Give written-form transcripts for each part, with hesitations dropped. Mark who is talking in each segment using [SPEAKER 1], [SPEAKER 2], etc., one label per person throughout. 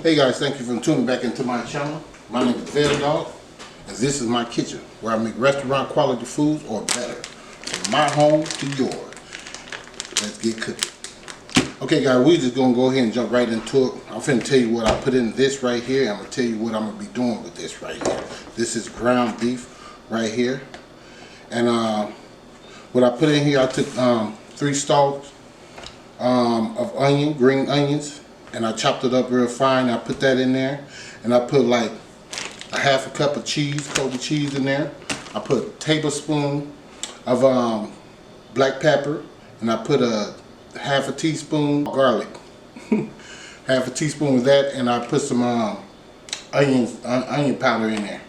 [SPEAKER 1] Hey guys, thank you for tuning back into my channel. My name is VEL Dogg, and this is my kitchen where I make restaurant quality foods or better. From my home to yours. Let's get cooking. Okay guys, we just gonna go ahead and jump right into it. I'm finna tell you what I put in this right here. I'm gonna tell you what I'm gonna be doing with this right here. This is ground beef right here. And what I put in here, I took 3 stalks of onion, green onions, and I chopped it up real fine. I put that in there, and I put like a half a cup of cheese, Kobe cheese in there. I put a tablespoon of black pepper, and I put a half a teaspoon garlic, half a teaspoon of that, and I put some onion powder in there.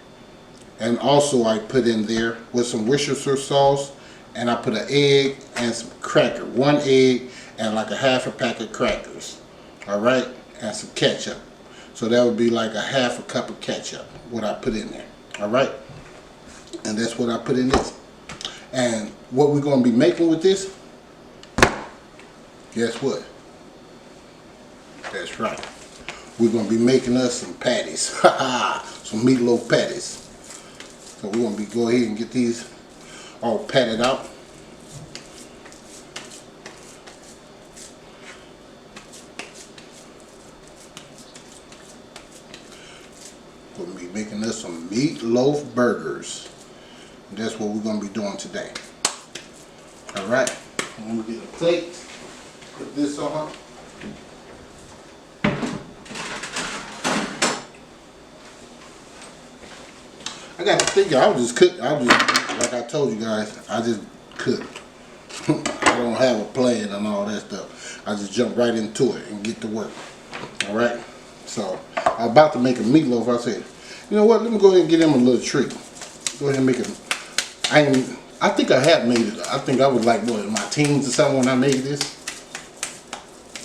[SPEAKER 1] And also I put in there with some Worcestershire sauce, and I put an egg and some cracker, 1 egg and like a half a pack of crackers, all right, and some ketchup. So that would be like a half a cup of ketchup, what I put in there, all right. And that's what I put in this. And what we're going to be making with this, guess what? That's right. We're going to be making us some patties, some meatloaf patties. So we're going to go ahead and get these all patted out. We're going to be making us some meatloaf burgers. And that's what we're going to be doing today. Alright, I'm going to get a plate, put this on. I got to think, I was just cooking. Like I told you guys, I just cook. I don't have a plan and all that stuff. I just jump right into it and get to work. Alright? So, I'm about to make a meatloaf. I said, you know what, let me go ahead and get him a little treat. Go ahead and make it. I think I have made it. I think I was like, what, in my teens or something when I made this.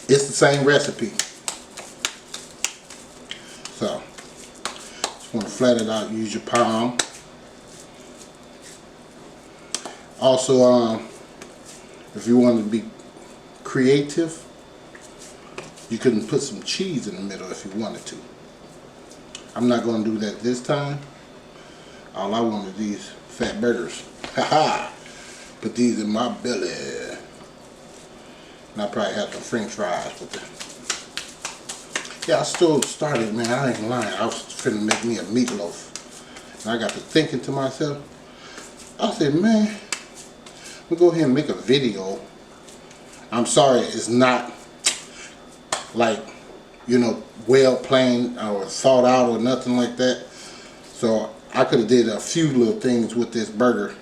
[SPEAKER 1] It's the same recipe. So, want to flat it out, use your palm. Also, if you want to be creative, you can put some cheese in the middle if you wanted to. I'm not going to do that this time. All I want is these fat burgers. Haha! Put these in my belly. And I probably have some french fries with it. Yeah, I still started, man, I ain't lying. I was finna make me a meatloaf. And I got to thinking to myself, I said, man, we'll go ahead and make a video. I'm sorry, it's not like, you know, well planned or thought out or nothing like that. So I could have did a few little things with this burger.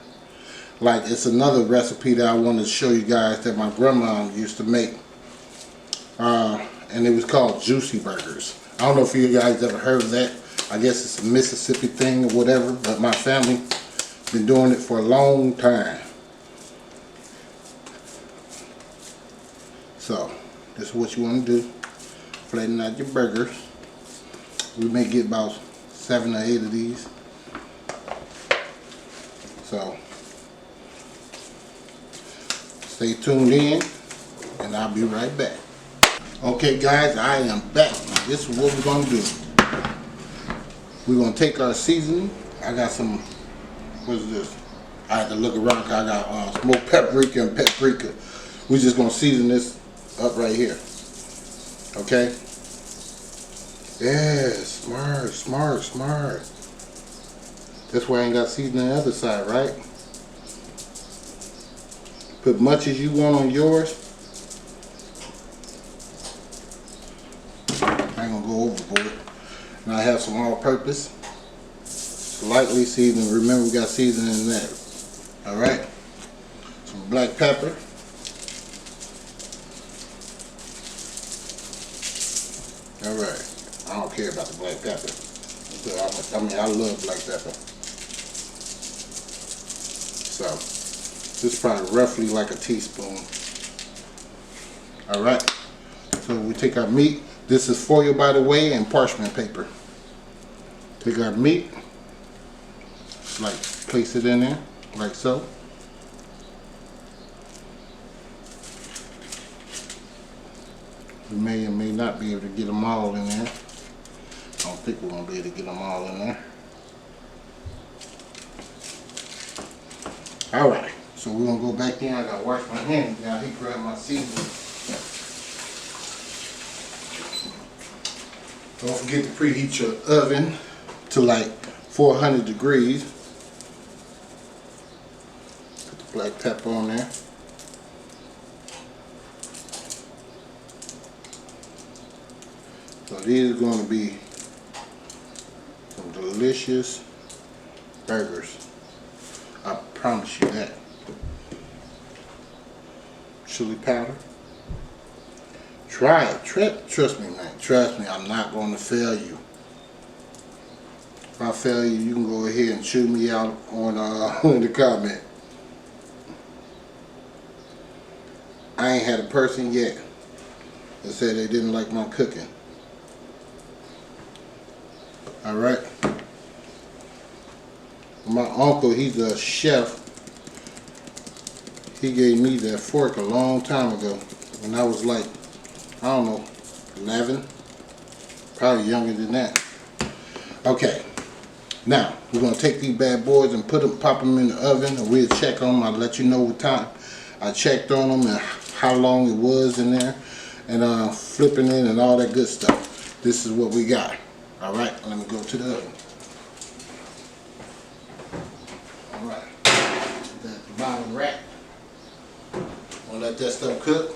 [SPEAKER 1] Like, it's another recipe that I wanted to show you guys that my grandma used to make. And it was called Juicy Burgers. I don't know if you guys ever heard of that. I guess it's a Mississippi thing or whatever, but my family been doing it for a long time. So, this is what you want to do. Flatten out your burgers. We may get about 7 or 8 of these. So, stay tuned in, and I'll be right back. Okay guys, I am back. This is what we're going to do. We're going to take our seasoning. I got some, what is this? I had to look around because I got smoked paprika and paprika. We're just going to season this up right here. Okay? Yeah, smart, smart, smart. That's why I ain't got seasoning on the other side, right? Put much as you want on yours. I ain't gonna go overboard. Now I have some all-purpose, lightly seasoned. Remember, we got seasoning in there. All right. Some black pepper. All right. I don't care about the black pepper. I mean, I love black pepper. So this is probably roughly like a teaspoon. All right. So we take our meat. This is foil, by the way, and parchment paper. Take our meat, like place it in there, like so. You may or may not be able to get them all in there. don't think we're gonna be able to get them all in there. All right, so we're gonna go back in. I gotta wash my hands down. He grabbed my seasoning. Don't forget to preheat your oven to like 400 degrees. Put the black pepper on there. So these are going to be some delicious burgers. I promise you that. Chili powder. Try it. Trust me, man. Trust me. I'm not going to fail you. If I fail you, you can go ahead and chew me out on in the comment. I ain't had a person yet that said they didn't like my cooking. All right. My uncle, he's a chef. He gave me that fork a long time ago when I was like, I don't know, 11, probably younger than that. Okay, now we're gonna take these bad boys and pop them in the oven, and we'll check on them. I'll let you know what time I checked on them and how long it was in there, and flipping it and all that good stuff. This is what we got. All right, let me go to the oven. All right, that's the bottom rack. Gonna let that stuff cook.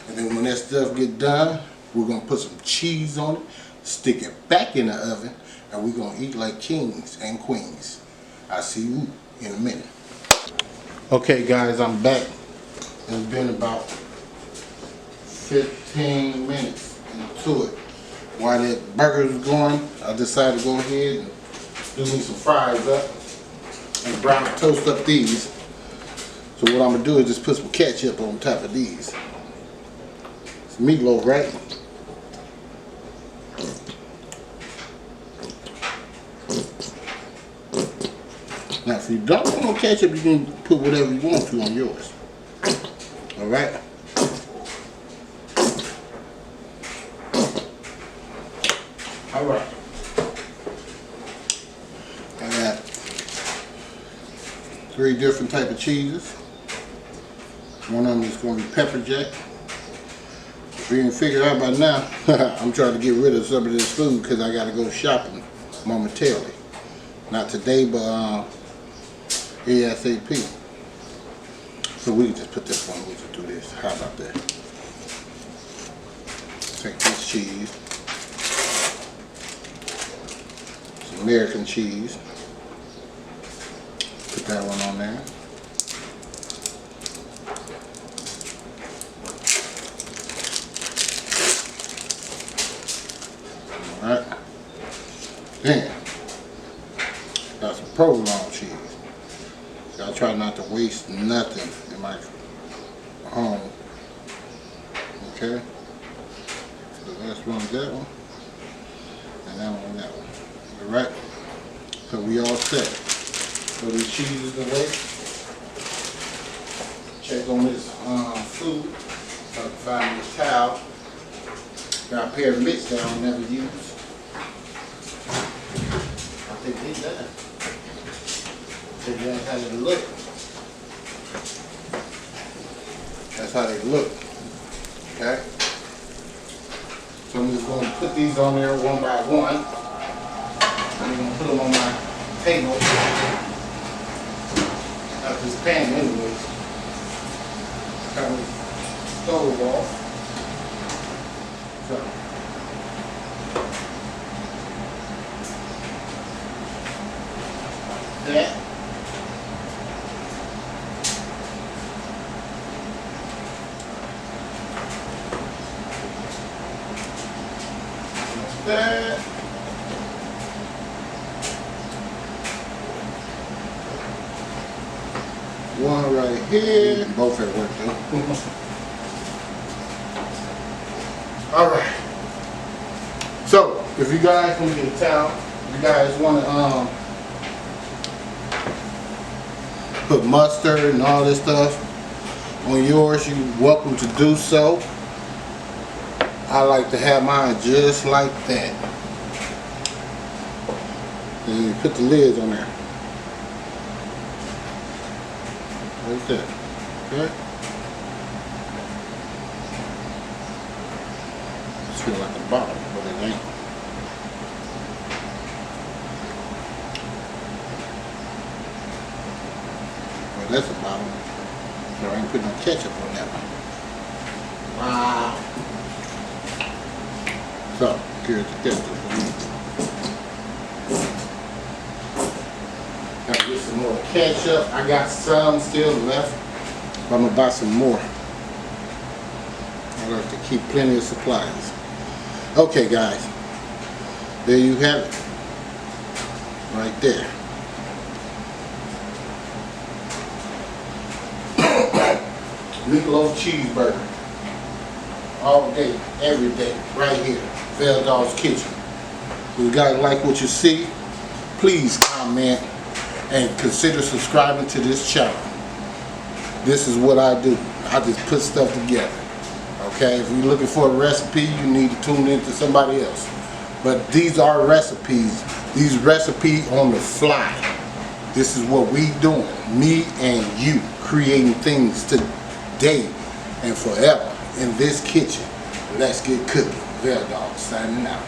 [SPEAKER 1] And then when that stuff get done, we're gonna put some cheese on it, stick it back in the oven, and we're gonna eat like kings and queens. I'll see you in a minute. Okay guys, I'm back. It's been about 15 minutes into it. While that burger was going, I decided to go ahead and do me some fries up and toast up these. So what I'm gonna do is just put some ketchup on top of these. It's meatloaf, right? Now if you don't want no ketchup, you can put whatever you want to on yours. Alright? Alright. I got 3 different type of cheeses. One of them is going to be pepper jack. If you didn't figure it out by now, I'm trying to get rid of some of this food because I got to go shopping momentarily. Not today, but ASAP. So we can just put this one, we can do this. How about that? Take this cheese. Some American cheese. Put that one on there. Alright. Then, got some provolone cheese. I try not to waste nothing in my home. Okay? So that's one of that one. And that one. Alright? So we all set. Throw these cheeses away. Check on this food. So I can find this towel. Got a pair of mitts that I never use. I think they done. That's how they look. That's how they look. Okay? So I'm just going to put these on there one by one. I'm going to put them on my table. Out this pan anyways. Turn the stove off. So. That. That. One right here. Both at work though. Alright. So, if you guys want to get a towel, if you guys want to put mustard and all this stuff on yours, you're welcome to do so. I like to have mine just like that. And you put the lids on there. Like that. Okay? It's feel like a bottle, but it ain't. Well, that's a bottle. So I ain't putting no ketchup on that one. Wow. So, here's the ketchup. Gotta get some more ketchup. I got some still left, but I'm gonna buy some more. I like to keep plenty of supplies. Okay, guys, there you have it, right there. Meatloaf cheeseburger, all day, every day, right here, VEL Dogg's Kitchen. If you guys like what you see, please comment and consider subscribing to this channel. This is what I do. I just put stuff together. Okay, if you're looking for a recipe, you need to tune in to somebody else. But these are recipes. These recipes on the fly. This is what we doing. Me and you creating things today and forever in this kitchen. Let's get cooking. VEL Dogg signing out.